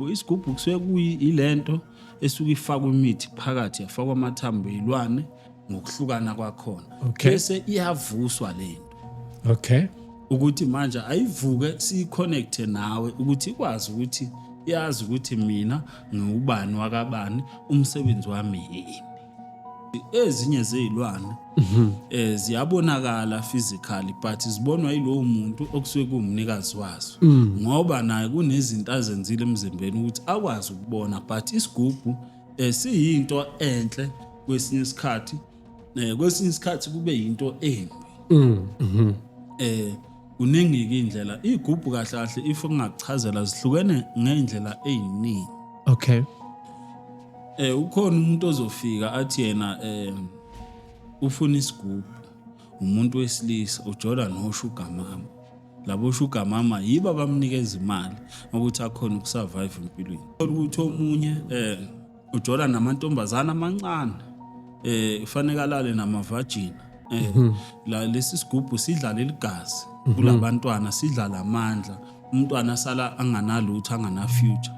Isigubhu kusuke kuyilento esuke ifakwa imithi phakathi yafakwa amathambo ezilwane ngokuhlukana kwakhona. Okay. Bese iyavuswa lento Okay. ukuthi manje ayivuke siyiconnecte nawe ukuthi ikwazi ukuthi yazi ukuthi mina ngubani wakabani umsebenzi wami yini. Ezinye zezilwane ziyabonakala physically but zibonwa yilowo muntu okusuke kumnikazi wazo ngoba naye kunezinto azenzile emzimbeni ukuthi akwazi ukubona but isigubhu siyinto enhle kwesinye isikhathi kube yinto embi. Kuningi indlela igubhu kahle kahle if ungakuchazela zihlukene ngeindlela eziningi. Okay. Ukhona umuntu ozofika athi yena ufuna isigubhu umuntu wesilisa uJordan noSugar Mama. Labo Sugar Mama yiba bamnikeza imali ukuthi akhona ukusurvive empilweni. Ukuthi omunye uJordan namantombazana amancane kufanele alale nama-virgin. La lesi sigubhu sidlala ligazi kulabantwana sidlala amandla umntwana sala anganalutho angana future.